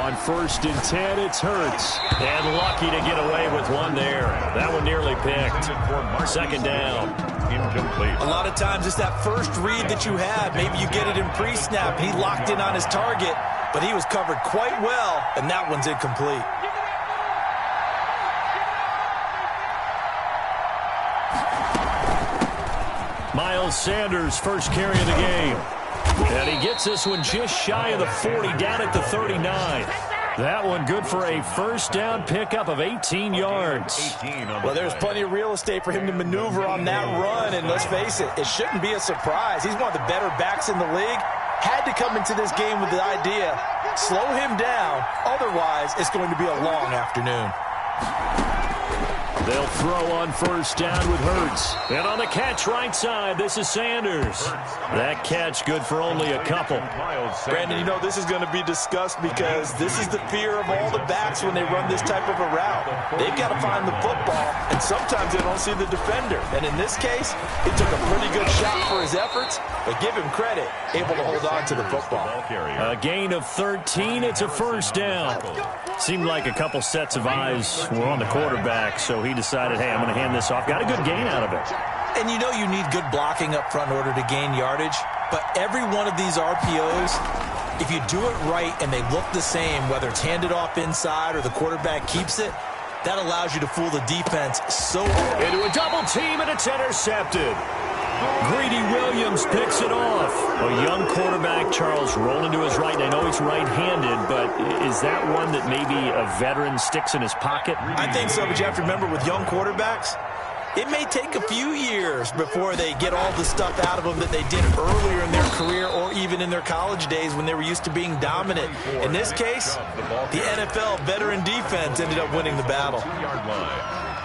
On 1st and 10, it's Hurts. And lucky to get away with one there. That one nearly picked. 2nd down. Incomplete. A lot of times it's that first read that you have. Maybe you get it in pre-snap. He locked in on his target, but he was covered quite well, and that one's incomplete. Miles Sanders, first carry of the game. And he gets this one just shy of the 40, down at the 39. That one good for a first down pickup of 18 yards. Well, there's plenty of real estate for him to maneuver on that run, and let's face it, it shouldn't be a surprise. He's one of the better backs in the league. Had to come into this game with the idea, slow him down, otherwise it's going to be a long afternoon. They'll throw on 1st down with Hurts. And on the catch right side, this is Sanders. That catch good for only a couple. Brandon, you know this is going to be discussed because this is the fear of all the backs when they run this type of a route. They've got to find the football, and sometimes they don't see the defender. And in this case, he took a pretty good shot for his efforts, but give him credit, able to hold on to the football. A gain of 13, it's a first down. Seemed like a couple sets of eyes were on the quarterback, so he decided, hey, I'm going to hand this off. Got a good gain out of it. And you know you need good blocking up front in order to gain yardage, but every one of these RPOs, if you do it right and they look the same, whether it's handed off inside or the quarterback keeps it, that allows you to fool the defense so hard. Into a double team, and it's intercepted. Greedy Williams picks it off. A young quarterback, Charles, rolling to his right. And I know he's right-handed, but is that one that maybe a veteran sticks in his pocket? I think so, but you have to remember with young quarterbacks, it may take a few years before they get all the stuff out of them that they did earlier in their career or even in their college days when they were used to being dominant. In this case, the NFL veteran defense ended up winning the battle.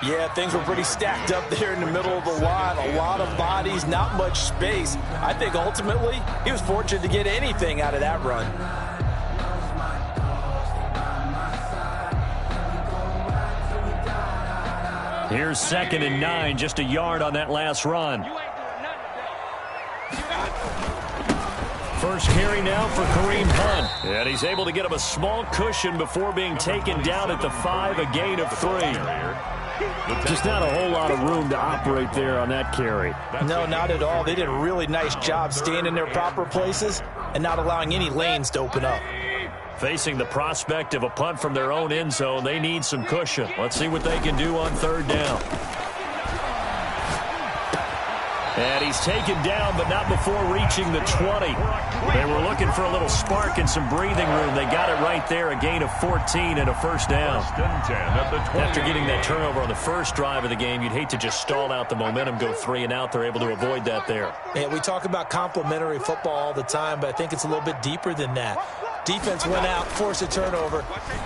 Yeah, things were pretty stacked up there in the middle of the line. A lot of bodies, not much space. I think ultimately he was fortunate to get anything out of that run. Here's 2nd and 9, just a yard on that last run. First carry now for Kareem Hunt. And he's able to get him a small cushion before being taken down at the 5, a gain of 3. Just not a whole lot of room to operate there on that carry. No, not at all. They did a really nice job staying in their proper places and not allowing any lanes to open up. Facing the prospect of a punt from their own end zone, they need some cushion. Let's see what they can do on 3rd down. And he's taken down, but not before reaching the 20. They were looking for a little spark and some breathing room. They got it right there, a gain of 14 and a first down. After getting that turnover on the first drive of the game, you'd hate to just stall out the momentum, go 3 and out. They're able to avoid that there. Yeah, we talk about complementary football all the time, but I think it's a little bit deeper than that. Defense went out, forced a turnover,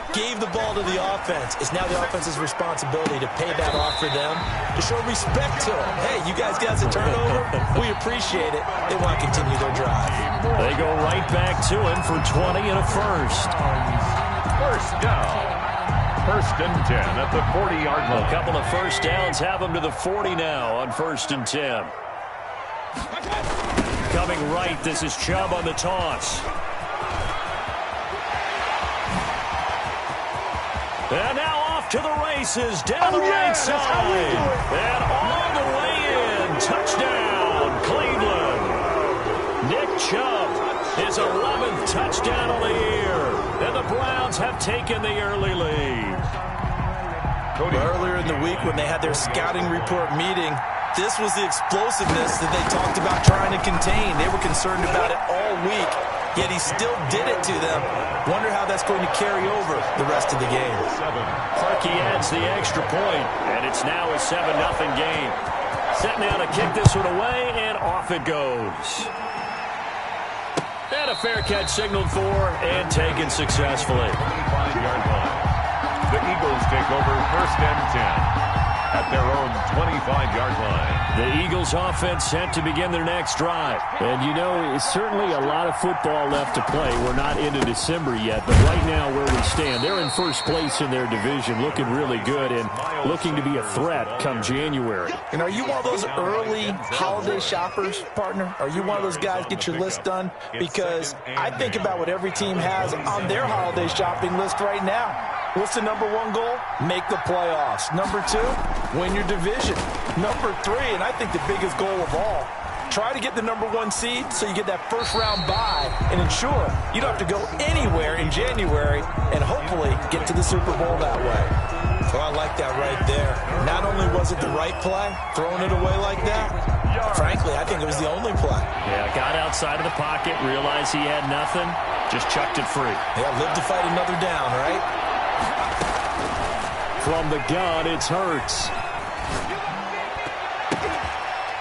gave the ball to the offense. It's now the offense's responsibility to pay that off for them, to show respect to them. Hey, you guys got a turnover? We appreciate it. They want to continue their drive. They go right back to him for 20 and a first. First down. 1st and 10 at the 40-yard line. A couple of first downs have them to the 40 now on 1st and 10. Coming right, this is Chubb on the toss. And now off to the races, down the right side. And all the way in. Touchdown, Cleveland. Nick Chubb, his 11th touchdown of the year. And the Browns have taken the early lead. Earlier in the week when they had their scouting report meeting, this was the explosiveness that they talked about trying to contain. They were concerned about it all week, yet he still did it to them. Wonder how that's going to carry over the rest of the game. Harkey adds the extra point, and it's now a 7-0 game. Set now to kick this one away, and off it goes. And a fair catch signaled for and taken successfully. 25-yard line. The Eagles take over 1st and 10. at their own 25-yard line. The Eagles offense set to begin their next drive. And, you know, it's certainly a lot of football left to play. We're not into December yet, but right now where we stand, they're in first place in their division, looking really good and looking to be a threat come January. And are you one of those early holiday shoppers, partner? Are you one of those guys get your list done? Because I think about what every team has on their holiday shopping list right now. What's the number one goal? Make the playoffs. Number two, win your division. Number three, and I think the biggest goal of all, try to get the number one seed so you get that first round bye and ensure you don't have to go anywhere in January and hopefully get to the Super Bowl that way. So I like that right there. Not only was it the right play, throwing it away like that, frankly, I think it was the only play. Yeah, got outside of the pocket, realized he had nothing, just chucked it free. Yeah, live to fight another down, right? From the gun, it's Hurts.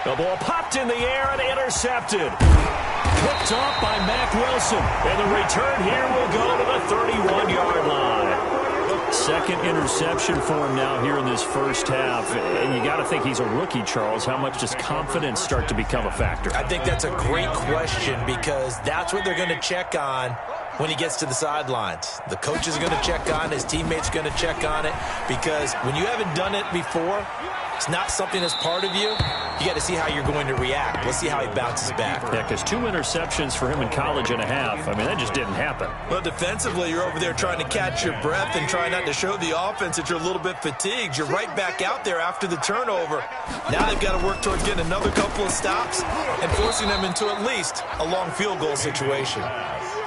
The ball popped in the air and intercepted. Picked off by Mack Wilson. And the return here will go to the 31-yard line. Second interception for him now here in this first half. And you got to think he's a rookie, Charles. How much does confidence start to become a factor? I think that's a great question because that's what they're going to check on when he gets to the sidelines. The coach is going to check on it. His teammates are going to check on it because when you haven't done it before, it's not something that's part of you. You got to see how you're going to react. Let's see how he bounces back. Yeah, because 2 interceptions for him in college and a half. I mean, that just didn't happen. Well, defensively, you're over there trying to catch your breath and try not to show the offense that you're a little bit fatigued. You're right back out there after the turnover. Now they've got to work towards getting another couple of stops and forcing them into at least a long field goal situation.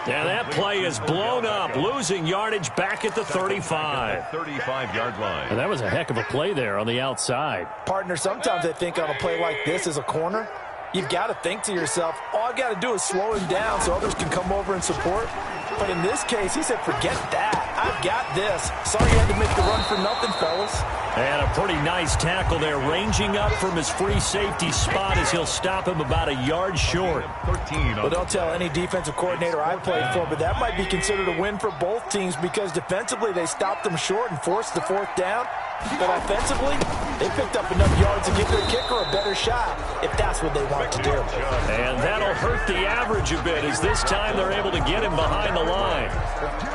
Yeah, that play is blown up, losing yardage back at the 35. 35-yard line. And that was a heck of a play there on the outside. Partner, sometimes I think on a play like this as a corner, you've got to think to yourself, all I've got to do is slow him down so others can come over and support. But in this case, he said, forget that. I've got this. Sorry you had to make the run for nothing, fellas. And a pretty nice tackle there, ranging up from his free safety spot as he'll stop him about a yard short. Well, don't tell any defensive coordinator I played for, but that might be considered a win for both teams because defensively they stopped them short and forced the fourth down. But offensively, they picked up enough yards to give their kicker a better shot if that's what they want to do. And that'll hurt the average a bit as this time they're able to get him behind the line.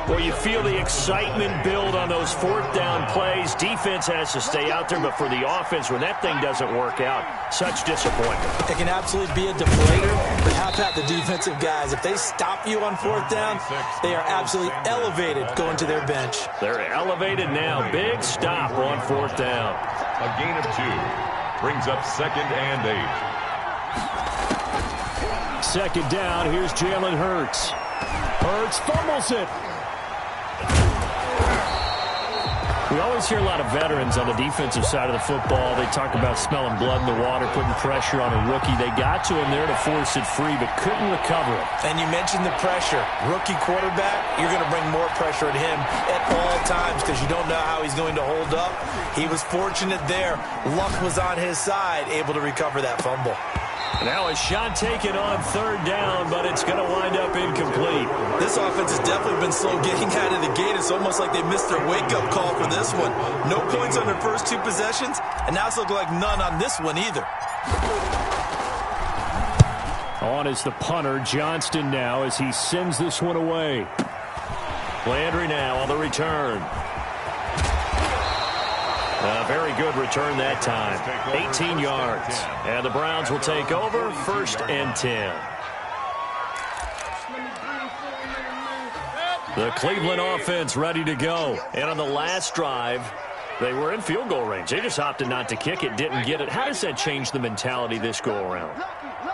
Well, you feel the excitement build on those fourth down plays. Defense has to stay out there, but for the offense, when that thing doesn't work out, such disappointment. It can absolutely be a deflator, but how about the defensive guys? If they stop you on fourth down, they are absolutely elevated going to their bench. They're elevated now. Big stop on fourth down. A gain of 2 brings up 2nd and 8. Second down, here's Jalen Hurts. Hurts fumbles it. We always hear a lot of veterans on the defensive side of the football. They talk about smelling blood in the water, putting pressure on a rookie. They got to him there to force it free, but couldn't recover it. And you mentioned the pressure. Rookie quarterback, you're going to bring more pressure at him at all times because you don't know how he's going to hold up. He was fortunate there. Luck was on his side, able to recover that fumble. Now a shot taken on third down, but it's going to wind up incomplete. This offense has definitely been slow getting out of the gate. It's almost like they missed their wake-up call for this one. No points on their first 2 possessions, and now it's looking like none on this one either. On is the punter, Johnston now, as he sends this one away. Landry now on the return. A very good return that time. 18 yards. And the Browns will take over 1st and 10. The Cleveland offense ready to go. And on the last drive, they were in field goal range. They just opted not to kick it, didn't get it. How does that change the mentality this go-around?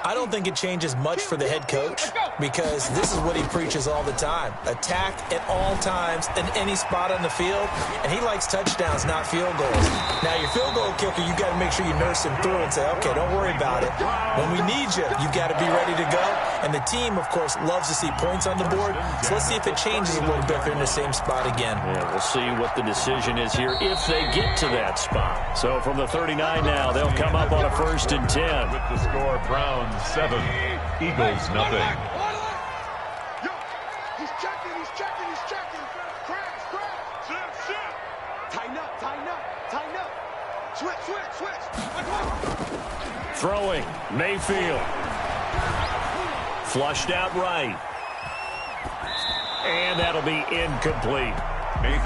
I don't think it changes much for the head coach because this is what he preaches all the time. Attack at all times in any spot on the field, and he likes touchdowns, not field goals. Now, your field goal kicker, you got to make sure you nurse him through and say, okay, don't worry about it. When we need you, you got to be ready to go. And the team, of course, loves to see points on the board, so let's see if it changes a little bit if they're in the same spot again. Yeah, we'll see what the decision is here if they get to that spot. So from the 39 now, they'll come up on a 1st and 10. With the score, Browns 7, Eagles nothing. He's checking. Crash. Tighten up. Switch. Throwing, Mayfield. Flushed out right. And that'll be incomplete.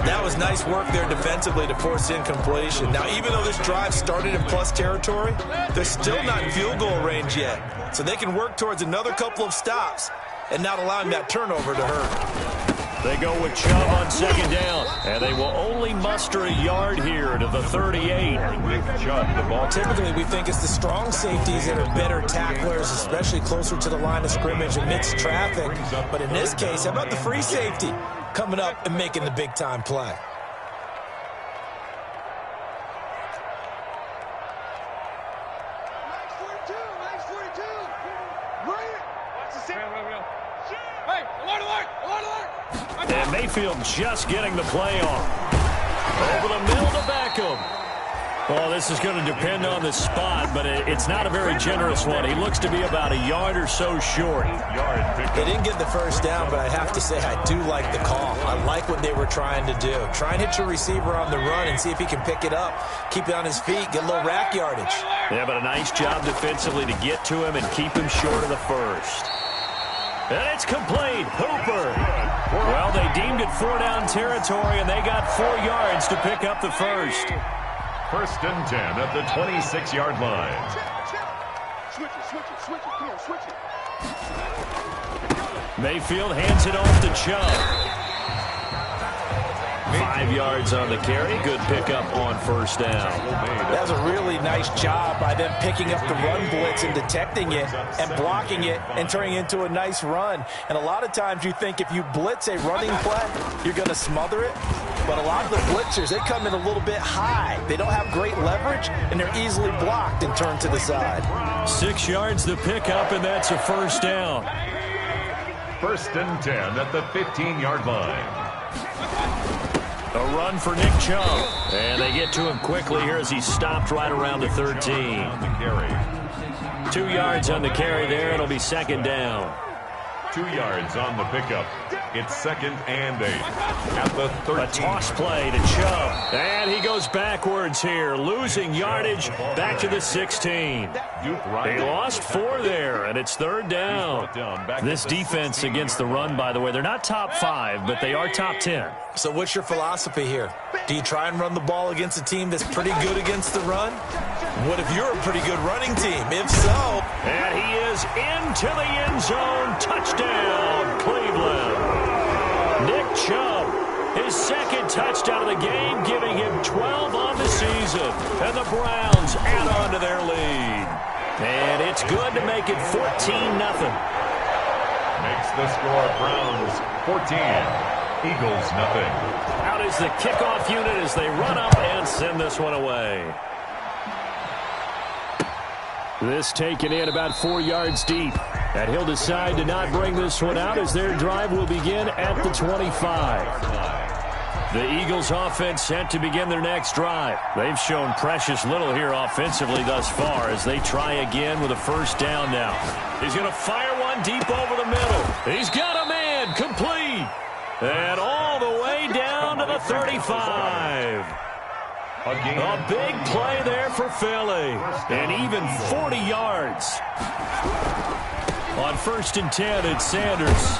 That was nice work there defensively to force incompletion. Now, even though this drive started in plus territory, they're still not in field goal range yet. So they can work towards another couple of stops and not allowing that turnover to hurt. They go with Chubb on second down, and they will only muster a yard here to the 38. Typically, we think it's the strong safeties that are better tacklers, especially closer to the line of scrimmage amidst traffic. But in this case, how about the free safety coming up and making the big-time play? And Mayfield just getting the play off. Over the middle to Beckham. Well, this is going to depend on the spot, but it's not a very generous one. He looks to be about a yard or so short. They didn't get the first down, but I have to say I do like the call. I like what they were trying to do. Try and hit your receiver on the run and see if he can pick it up, keep it on his feet, get a little rack yardage. Yeah, but a nice job defensively to get to him and keep him short of the first. And it's complete. Hooper. Well, they deemed it 4-down territory, and they got 4 yards to pick up the first. First and 10 at the 26-yard line. Mayfield hands it off to Chubb. 5 yards on the carry. Good pickup on first down. That was a really nice job by them picking up the run blitz and detecting it and blocking it and turning it into a nice run. And a lot of times you think if you blitz a running play, you're going to smother it. But a lot of the blitzers, they come in a little bit high. They don't have great leverage, and they're easily blocked and turned to the side. 6 yards the pickup, and that's a first down. First and 10 at the 15-yard line. A run for Nick Chubb. And they get to him quickly here as he stopped right around the 13. 2 yards on the carry there. It'll be second down. 2 yards on the pickup. It's second and 8 at the 13. A toss play to Chubb. And he goes backwards here, losing yardage back to the 16. They lost 4 there, and it's third down. This defense against the run, by the way, they're not top 5, but they are top 10. So what's your philosophy here? Do you try and run the ball against a team that's pretty good against the run? What if you're a pretty good running team? If so... And he is into the end zone. Touchdown, Cleveland. Nick Chubb, his second touchdown of the game, giving him 12 on the season. And the Browns add on to their lead. And it's good to make it 14-0. Makes the score Browns 14, Eagles nothing. Out is the kickoff unit as they run up and send this one away. This taken in about 4 yards deep. And he'll decide to not bring this one out as their drive will begin at the 25. The Eagles offense set to begin their next drive. They've shown precious little here offensively thus far as they try again with a first down now. He's going to fire one deep over the middle. He's got a man complete. And all the way down to the 35. A big play there for Philly. And even 40 yards. On first and 10, it's Sanders.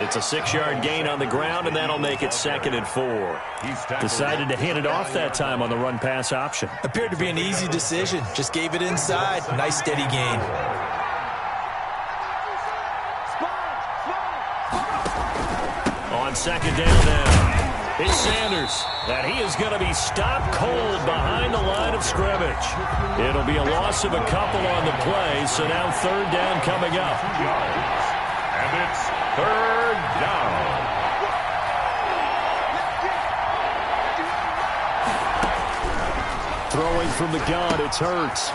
It's a 6-yard gain on the ground, and that'll make it second and 4. Decided to hand it off that time on the run-pass option. Appeared to be an easy decision. Just gave it inside. Nice steady gain. On second down now. It's Sanders, and he is going to be stopped cold behind the line of scrimmage. It'll be a loss of a couple on the play, so now third down coming up. And it's third down. Throwing from the gun, it's Hurts.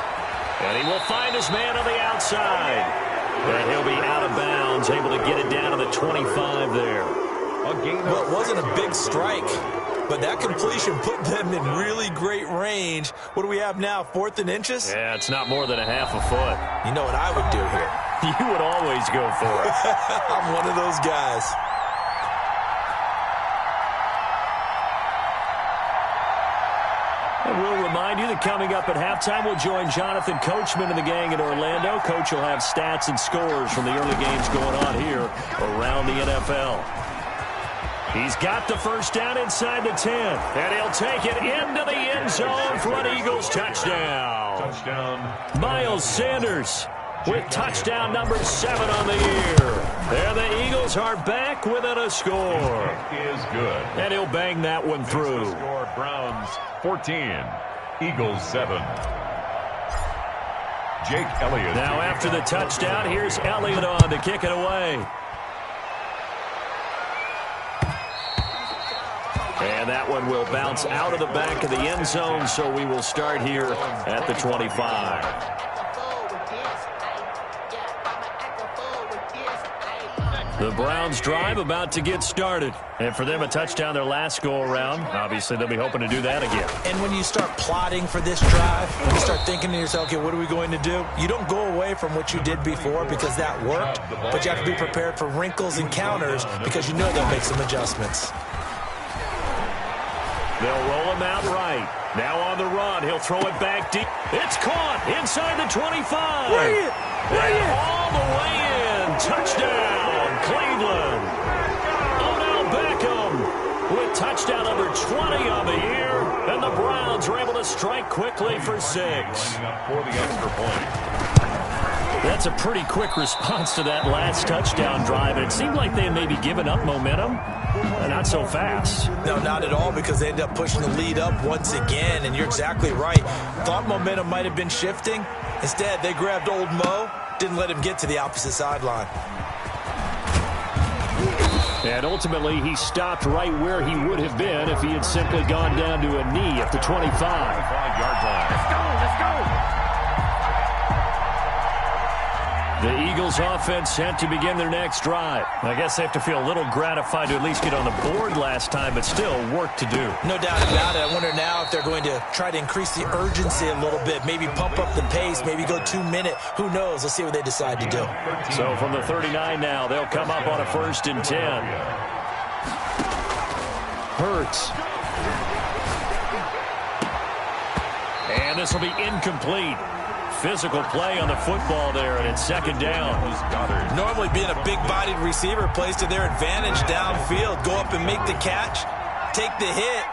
And he will find his man on the outside. And he'll be out of bounds, able to get it down to the 25 there. Well, it wasn't a big strike, but that completion put them in really great range. What do we have now, 4th and inches? Yeah, it's not more than a half a foot. You know what I would do here? You would always go for it. I'm one of those guys. And we'll remind you that coming up at halftime, we'll join Jonathan Coachman and the gang in Orlando. Coach will have stats and scores from the early games going on here around the NFL. He's got the first down inside the 10, and he'll take it into the end zone for an Eagles touchdown. Miles Sanders with touchdown number 7 on the year. And the Eagles are back within a score. Is good. And he'll bang that one through. Score Browns 14, Eagles 7. Jake Elliott. Now after the touchdown, here's Elliott on to kick it away. And that one will bounce out of the back of the end zone, so we will start here at the 25. The Browns drive about to get started. And for them, a touchdown their last go-around. Obviously, they'll be hoping to do that again. And when you start plotting for this drive, when you start thinking to yourself, okay, what are we going to do? You don't go away from what you did before because that worked, but you have to be prepared for wrinkles and counters because you know they'll make some adjustments. They'll roll him out right. Now on the run, he'll throw it back deep. It's caught inside the 25. Bring it! Bring it! All the way in. Touchdown, Cleveland. Odell Beckham with touchdown number 20 on the year. And the Browns are able to strike quickly for 6. Lining up for the extra point. That's a pretty quick response to that last touchdown drive. And it seemed like they had maybe given up momentum. Not so fast. No, not at all, because they end up pushing the lead up once again, and you're exactly right. Thought momentum might have been shifting. Instead, they grabbed old Mo, didn't let him get to the opposite sideline. And ultimately, he stopped right where he would have been if he had simply gone down to a knee at the 25. 5-yard line. Let's go! The Eagles offense set to begin their next drive. I guess they have to feel a little gratified to at least get on the board last time, but still work to do. No doubt about it. I wonder now if they're going to try to increase the urgency a little bit, maybe pump up the pace, maybe go 2-minute. Who knows? Let's see what they decide to do. So from the 39 now, they'll come up on a 1st and 10. Hurts. And this will be incomplete. Physical play on the football there, and it's 2nd down. Normally being a big-bodied receiver plays to their advantage downfield. Go up and make the catch, take the hit,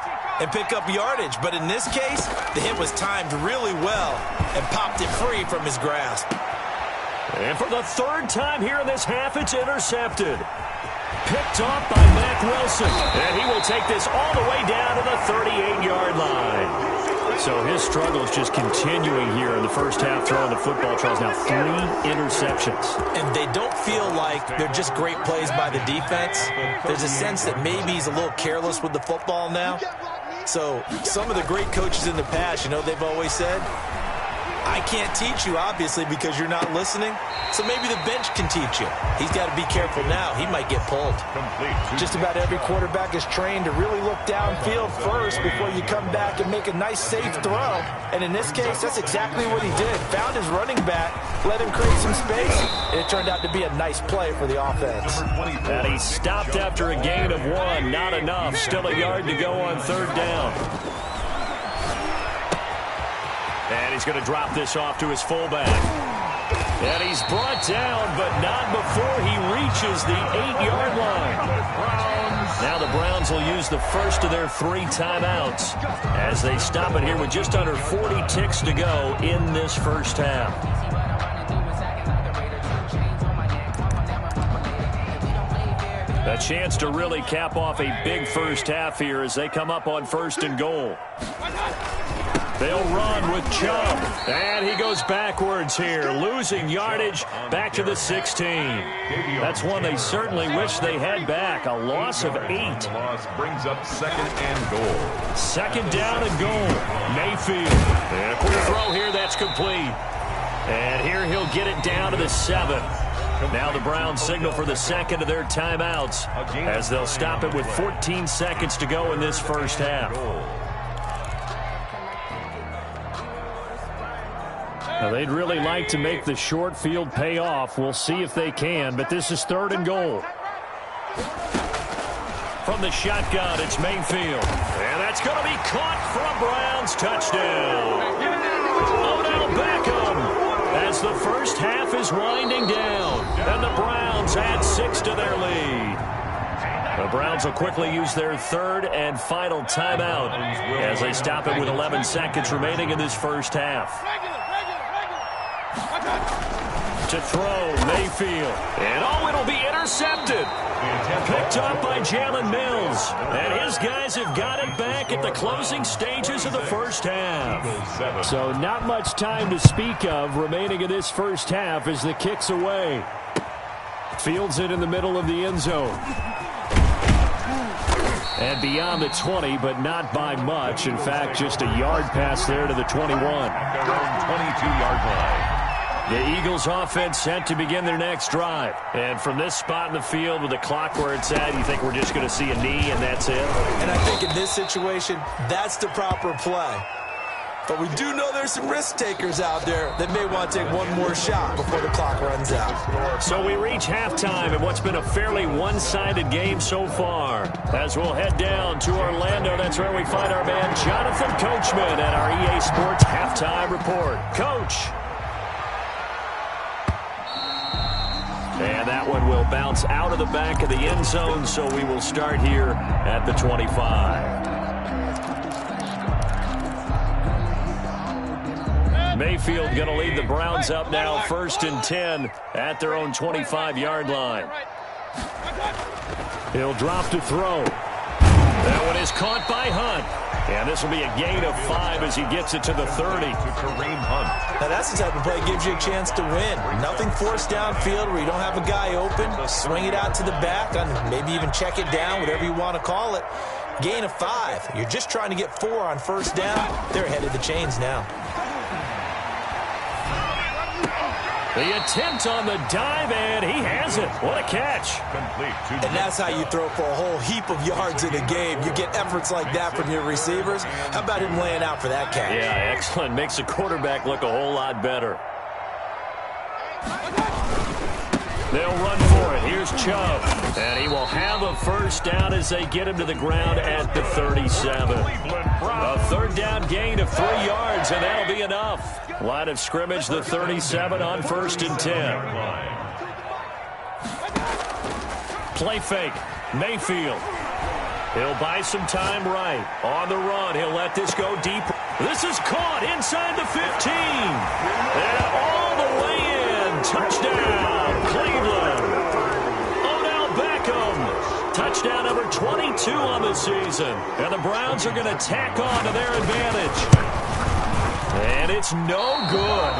and pick up yardage. But in this case, the hit was timed really well and popped it free from his grasp. And for the 3rd time here in this half, it's intercepted. Picked off by Mack Wilson. And he will take this all the way down to the 38-yard line. So his struggles just continuing here in the first half, throwing the football. Tries now 3 interceptions. And they don't feel like they're just great plays by the defense. There's a sense that maybe he's a little careless with the football now. So some of the great coaches in the past, you know, they've always said, I can't teach you, obviously, because you're not listening. So maybe the bench can teach you. He's got to be careful now. He might get pulled. Just about every quarterback is trained to really look downfield first before you come back and make a nice, safe throw. And in this case, that's exactly what he did. Found his running back, let him create some space, and it turned out to be a nice play for the offense. And he stopped after a gain of 1. Not enough. Still a yard to go on 3rd down. And he's going to drop this off to his fullback. And he's brought down, but not before he reaches the 8-yard line. Now the Browns will use the first of their 3 timeouts as they stop it here with just under 40 ticks to go in this first half. A chance to really cap off a big first half here as they come up on 1st and goal. They'll run with Chubb, and he goes backwards here, losing yardage back to the 16. That's one they certainly wish they had back, a loss of 8. The loss brings up 2nd and goal. 2nd down and goal. Mayfield. And a quick throw here, that's complete. And here he'll get it down to the 7. Now the Browns signal for the 2nd of their timeouts as they'll stop it with 14 seconds to go in this first half. Now, they'd really like to make the short field pay off. We'll see if they can, but this is 3rd and goal. From the shotgun, it's Mayfield. And That's going to be caught for a Browns touchdown. Odell Beckham, as the first half is winding down, and the Browns add 6 to their lead. The Browns will quickly use their third and final timeout as they stop it with 11 seconds remaining in this first half. To throw, Mayfield. And it'll be intercepted. Picked up by Jalen Mills. And his guys have got it back at the closing stages of the first half. So not much time to speak of remaining in this first half as the kick's away. Fields it in the middle of the end zone. And beyond the 20, but not by much. In fact, just a yard pass there to the 21. Their own 22-yard line. The Eagles offense set to begin their next drive. And from this spot in the field with the clock where it's at, you think we're just going to see a knee and that's it? And I think in this situation, that's the proper play. But we do know there's some risk takers out there that may want to take one more shot before the clock runs out. So we reach halftime in what's been a fairly one-sided game so far. As we'll head down to Orlando, that's where we find our man Jonathan Coachman at our EA Sports Halftime Report. Coach. And that one will bounce out of the back of the end zone, so we will start here at the 25. Mayfield going to lead the Browns up now, 1st and 10 at their own 25-yard line. He'll drop to throw. That one is caught by Hunt. And this will be a gain of 5 as he gets it to the 30. Kareem Hunt. Now that's the type of play that gives you a chance to win. Nothing forced downfield where you don't have a guy open. Swing it out to the back, and maybe even check it down, whatever you want to call it. Gain of 5. You're just trying to get 4 on first down. They're ahead of the chains now. The attempt on the dive, and he has it. What a catch. Complete. And that's how you throw for a whole heap of yards in a game. You get efforts like that from your receivers. How about him laying out for that catch? Yeah, excellent. Makes the quarterback look a whole lot better. They'll run for it. Here's Chubb. And he will have a first down as they get him to the ground at the 37. A third down gain of 3 yards, and that'll be enough. Line of scrimmage, the 37 on 1st and 10. Play fake. Mayfield. He'll buy some time right. On the run, he'll let this go deep. This is caught inside the 15. And all the way in. Touchdown, Cleveland. Odell Beckham. Touchdown number 22 on the season. And the Browns are going to tack on to their advantage. And it's no good.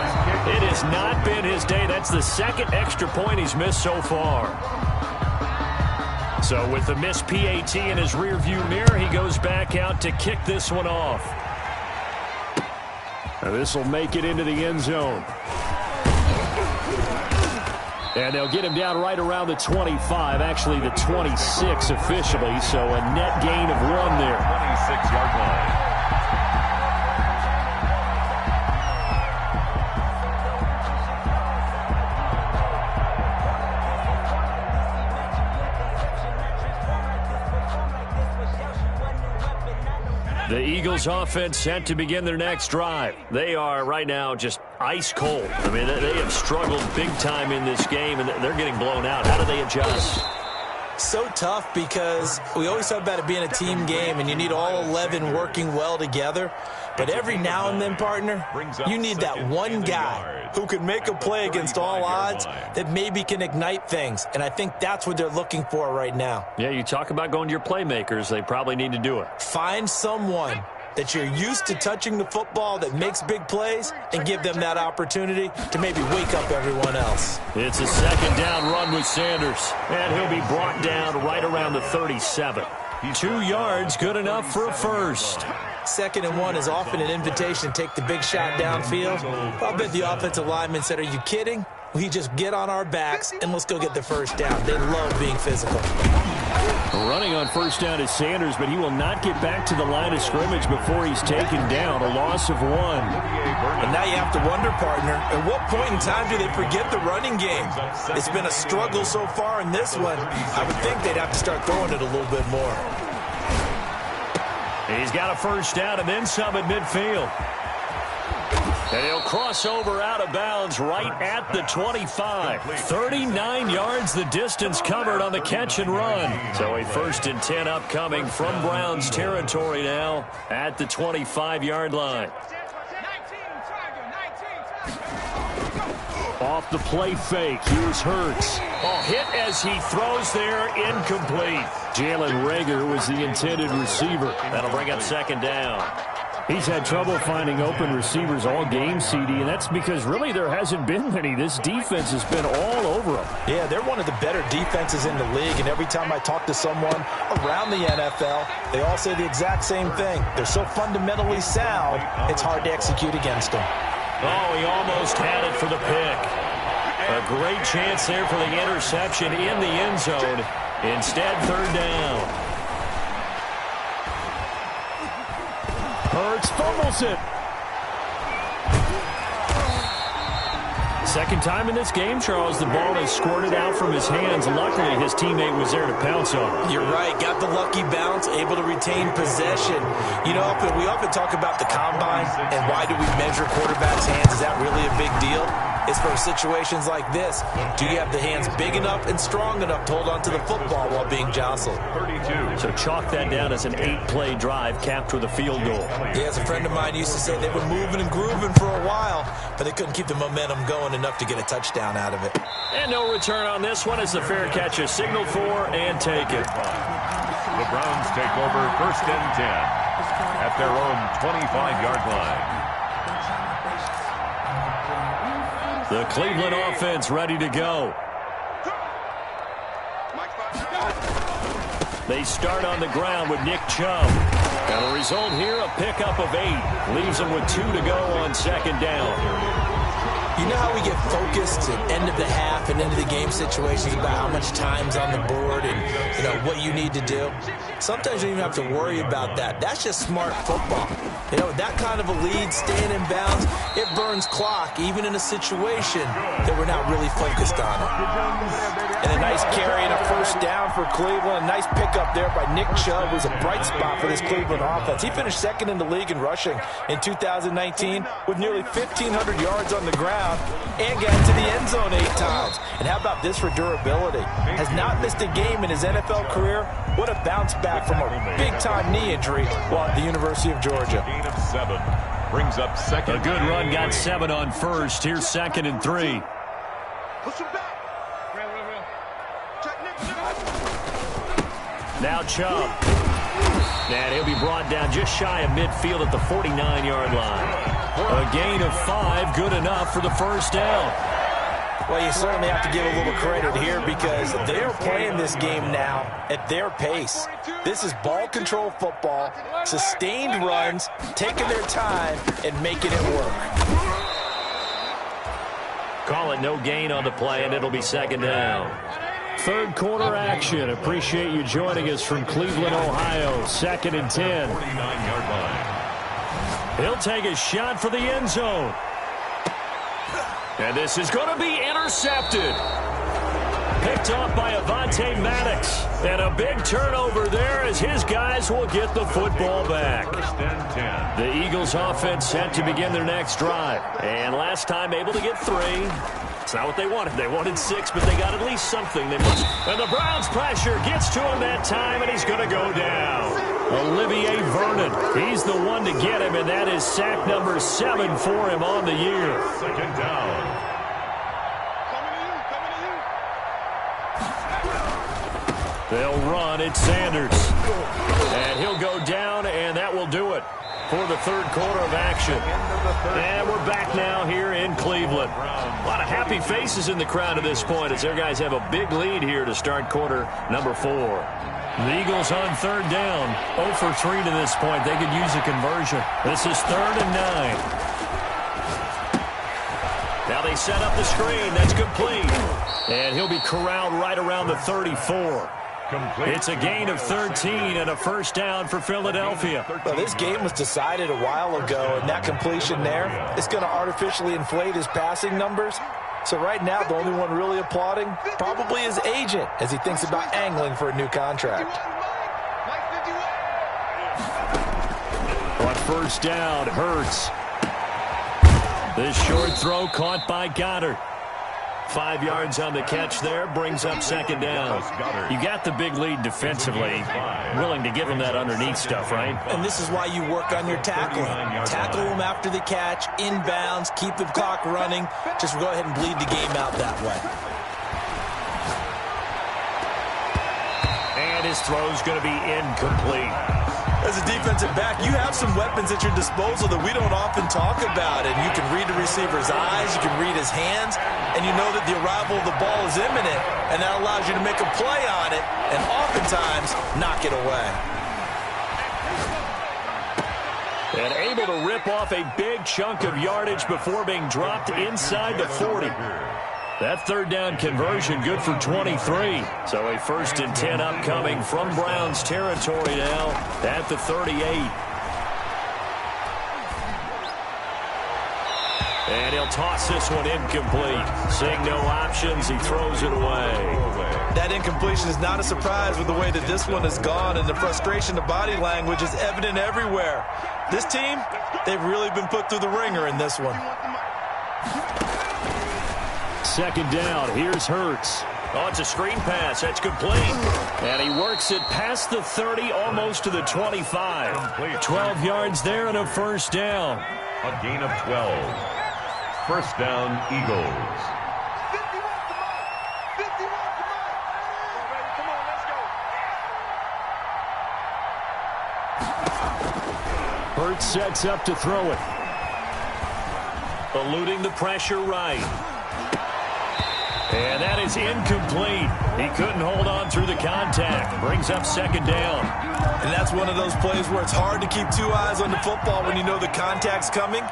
It has not been his day. That's the second extra point he's missed so far. So with the missed PAT in his rearview mirror, he goes back out to kick this one off. And this will make it into the end zone. And they'll get him down right around the 25, actually the 26 officially, so a net gain of 1 there. 26-yard line. The Eagles offense set to begin their next drive. They are right now just ice cold. I mean, they have struggled big time in this game, and they're getting blown out. How do they adjust? So tough because we always talk about it being a team game, and you need all 11 working well together. But every now and then, partner, you need that one guy who can make a play against all odds that maybe can ignite things. And I think that's what they're looking for right now. Yeah, you talk about going to your playmakers. They probably need to do it. Find someone that you're used to touching the football that makes big plays and give them that opportunity to maybe wake up everyone else. It's a second down run with Sanders. And he'll be brought down right around the 37. 2 yards, good enough for a first. 2nd and 1 is often an invitation to take the big shot downfield. I'll bet the offensive lineman said, "Are you kidding? We just get on our backs and let's go get the first down." They love being physical. Running on first down is Sanders, but he will not get back to the line of scrimmage before he's taken down. A loss of 1. And now you have to wonder, partner, at what point in time do they forget the running game? It's been a struggle so far in this one. I would think they'd have to start throwing it a little bit more. He's got a first down and then some at midfield. And he'll cross over out of bounds right at the 25. 39 yards the distance covered on the catch and run. So a 1st and 10 upcoming from Browns territory now at the 25-yard line. Off the play fake, here's Hurts. Hit as he throws there, incomplete. Jalen Reagor was the intended receiver. That'll bring up 2nd down. He's had trouble finding open receivers all game, CD, and that's because really there hasn't been many. This defense has been all over them. Yeah, they're one of the better defenses in the league, and every time I talk to someone around the NFL, they all say the exact same thing. They're so fundamentally sound, it's hard to execute against them. Oh, he almost had it for the pick. A great chance there for the interception in the end zone. Instead, 3rd down. Hurts fumbles it. Second time in this game, Charles, the ball has squirted out from his hands. Luckily, his teammate was there to pounce on it. You're right. Got the lucky bounce, able to retain possession. You know, we often talk about the combine and why do we measure quarterbacks' hands. Is that really a big deal? It's for situations like this. Do you have the hands big enough and strong enough to hold onto the football while being jostled? 32. So chalk that down as an 8-play drive capped with a field goal. Yeah, as a friend of mine used to say, they were moving and grooving for a while, but they couldn't keep the momentum going enough to get a touchdown out of it. And no return on this one as the fair catch is signaled for and taken. The Browns take over 1st and 10 at their own 25-yard line. The Cleveland offense ready to go. They start on the ground with Nick Chubb. And a result here, a pickup of 8. Leaves them with 2 to go on 2nd down. You know how we get focused at end of the half and into the game situations about how much time's on the board and, you know, what you need to do? Sometimes you don't even have to worry about that. That's just smart football. You know, that kind of a lead, staying in bounds, it burns clock, even in a situation that we're not really focused on it. And a nice carry and a first down for Cleveland. A nice pickup there by Nick Chubb, who's a bright spot for this Cleveland offense. He finished 2nd in the league in rushing in 2019 with nearly 1,500 yards on the ground and got to the end zone 8 times. And how about this for durability? Has not missed a game in his NFL career. What a bounce back from a big-time knee injury while at the University of Georgia. Gain of 7 brings up 2nd. A good run got 7 on 1st. Here's 2nd and 3. Now Chubb. And he'll be brought down just shy of midfield at the 49-yard line. A gain of 5, good enough for the first down. Well, you certainly have to give a little credit here because they are playing this game now at their pace. This is ball control football, sustained runs, taking their time and making it work. Call it no gain on the play, and it'll be 2nd down. 3rd quarter action. Appreciate you joining us from Cleveland, Ohio. 2nd and 10. 49-yard line. He'll take a shot for the end zone. And this is going to be intercepted. Picked off by Avonte Maddox. And a big turnover there as his guys will get the football back. 1st and 10. The Eagles offense set to begin their next drive. And last time able to get 3. It's not what they wanted. They wanted 6, but they got at least something. They must. And the Browns pressure gets to him that time, and he's going to go down. Olivier Vernon. He's the one to get him, and that is sack number 7 for him on the year. 2nd down. They'll run. It's Sanders. And he'll go down, and that will do it for the 3rd quarter of action. And we're back now here in Cleveland. A lot of happy faces in the crowd at this point as their guys have a big lead here to start quarter number 4. The Eagles on 3rd down. 0 for 3 to this point. They could use a conversion. This is 3rd and 9. Now they set up the screen. That's complete. And he'll be corralled right around the 34. It's a gain of 13 and a first down for Philadelphia. Well, this game was decided a while ago, and that completion there is going to artificially inflate his passing numbers. So right now, the only one really applauding probably his agent as he thinks about angling for a new contract. first down. Hurts. This short throw caught by Goddard. 5 yards on the catch there, brings up second down. You got the big lead defensively, willing to give them that underneath stuff, right? And this is why you work on your tackling. Tackle them after the catch, inbounds, keep the clock running. Just go ahead and bleed the game out that way. And his throw's going to be incomplete. As a defensive back, you have some weapons at your disposal that we don't often talk about. And you can read the receiver's eyes, you can read his hands, and you know that the arrival of the ball is imminent, and that allows you to make a play on it and oftentimes knock it away. And able to rip off a big chunk of yardage before being dropped inside the 40. That third down conversion good for 23. So a 1st and 10 upcoming from Browns territory now at the 38. And he'll toss this one incomplete. Seeing no options, he throws it away. That incompletion is not a surprise with the way that this one has gone, and the frustration of body language is evident everywhere. This team, they've really been put through the ringer in this one. Second down, here's Hurts. Oh, it's a screen pass. That's complete. And he works it past the 30, almost to the 25. 12 yards there and a first down. A gain of 12. First down, Eagles. Hurts sets up to throw it. Eluding the pressure right. And that is incomplete. He couldn't hold on through the contact. Brings up second down. And that's one of those plays where it's hard to keep 2 eyes on the football when you know the contact's coming,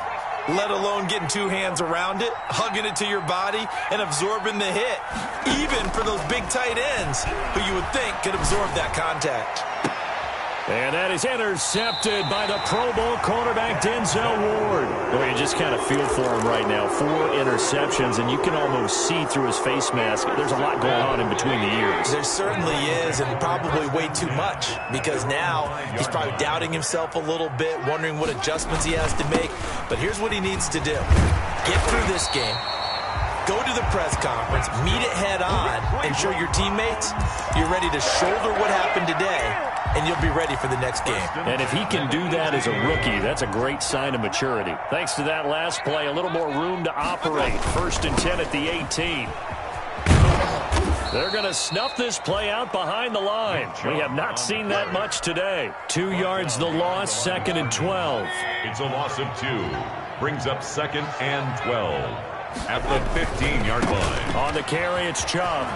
let alone getting 2 hands around it, hugging it to your body, and absorbing the hit, even for those big tight ends who you would think could absorb that contact. And that is intercepted by the Pro Bowl quarterback, Denzel Ward. Well, you just kind of feel for him right now. 4 interceptions, and you can almost see through his face mask. There's a lot going on in between the ears. There certainly is, and probably way too much, because now he's probably doubting himself a little bit, wondering what adjustments he has to make. But here's what he needs to do. Get through this game. Go to the press conference, meet it head on, and show your teammates you're ready to shoulder what happened today, and you'll be ready for the next game. And if he can do that as a rookie, that's a great sign of maturity. Thanks to that last play, a little more room to operate. 1st and 10 at the 18. They're going to snuff this play out behind the line. We have not seen that much today. 2 yards the loss, 2nd and 12. It's a loss of 2. Brings up 2nd and 12. At the 15-yard line. On the carry, it's Chubb.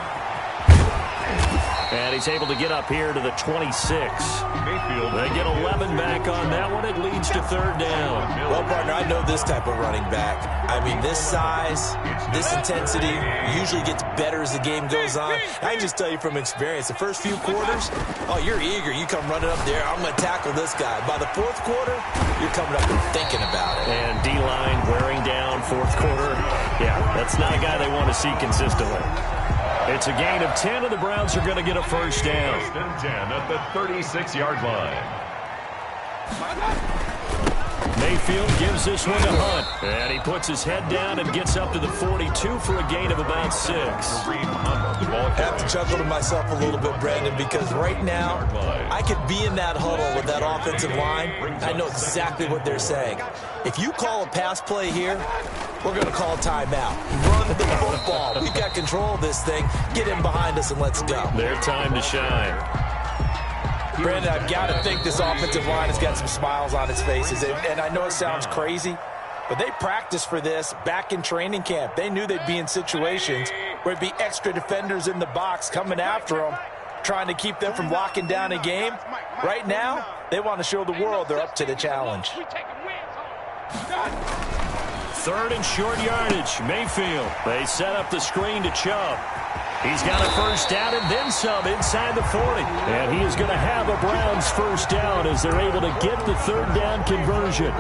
And he's able to get up here to the 26. Mayfield. They get 11 back on that one. It leads to 3rd down. Well, partner, I know this type of running back. I mean, this size, this intensity usually gets better as the game goes on. I can just tell you from experience, the first few quarters, oh, you're eager. You come running up there, I'm going to tackle this guy. By the 4th quarter, you're coming up and thinking about it. And D-line wearing down 4th quarter. Yeah, that's not a guy they want to see consistently. It's a gain of 10, and the Browns are going to get a first down. 1st and 10 at the 36-yard line. Mayfield gives this one to Hunt. And he puts his head down and gets up to the 42 for a gain of about 6. I have to chuckle to myself a little bit, Brandon, because right now I could be in that huddle with that offensive line. I know exactly what they're saying. If you call a pass play here, we're going to call a timeout. Run the football. We've got control of this thing. Get in behind us and let's go. Their time to shine. Brandon, I've got to think this offensive line has got some smiles on its faces. And I know it sounds crazy, but they practiced for this back in training camp. They knew they'd be in situations where there'd be extra defenders in the box coming after them, trying to keep them from locking down a game. Right now, they want to show the world they're up to the challenge. 3rd and short yardage. Mayfield. They set up the screen to Chubb. He's got a first down and then some inside the 40. And he is going to have a Browns first down as they're able to get the 3rd down conversion.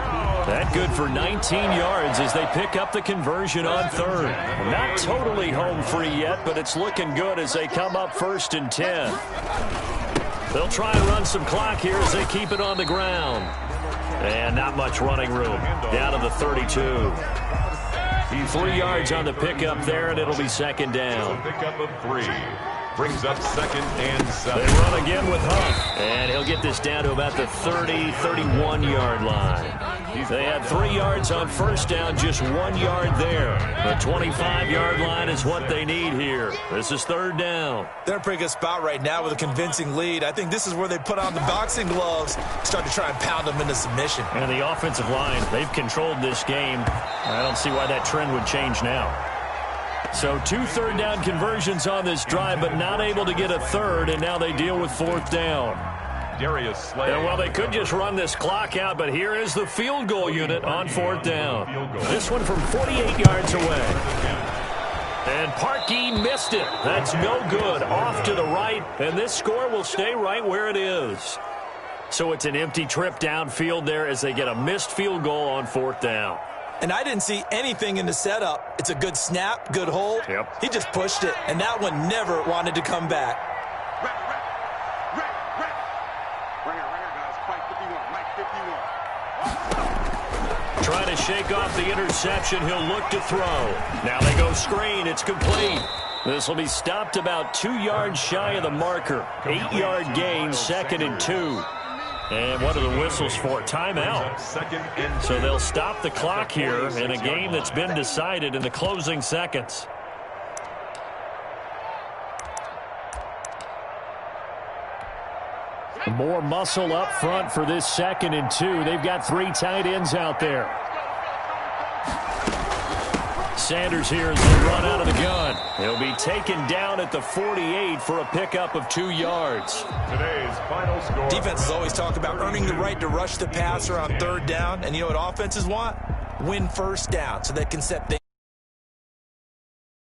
That good for 19 yards as they pick up the conversion on 3rd. Not totally home free yet, but it's looking good as they come up 1st and 10. They'll try and run some clock here as they keep it on the ground. And not much running room. Down to the 32. 3 yards on the pickup there, and it'll be second down. Pickup of 3. Brings up 2nd and 7. They run again with Hunt. And he'll get this down to about the 30, 31-yard line. They had 3 yards on first down, just 1 yard there. The 25-yard line is what they need here. This is third down. They're in a pretty good spot right now with a convincing lead. I think this is where they put on the boxing gloves, start to try and pound them into submission. And the offensive line, they've controlled this game. I don't see why that trend would change now. So 2 third-down conversions on this drive, but not able to get a third, and now they deal with 4th down. Darius Slay. And, well, they could just run this clock out, but here is the field goal unit on 4th down. This one from 48 yards away. And Parkey missed it. That's no good. Off to the right, and this score will stay right where it is. So it's an empty trip downfield there as they get a missed field goal on 4th down. And I didn't see anything in the setup. It's a good snap, good hold. Yep. He just pushed it, and that one never wanted to come back. Trying to shake off the interception. He'll look to throw. Now they go screen. It's complete. This will be stopped about 2 yards shy of the marker. 8-yard gain, 2nd and 2. And what are the whistles for? Timeout. So they'll stop the clock here in a game that's been decided in the closing seconds. More muscle up front for this 2nd and 2. They've got 3 tight ends out there. Sanders here as they run out of the gun. He'll be taken down at the 48 for a pickup of 2 yards. Today's final score. Defenses always talk about earning the right to rush the passer on 3rd down. And you know what offenses want? Win 1st down so they can set things.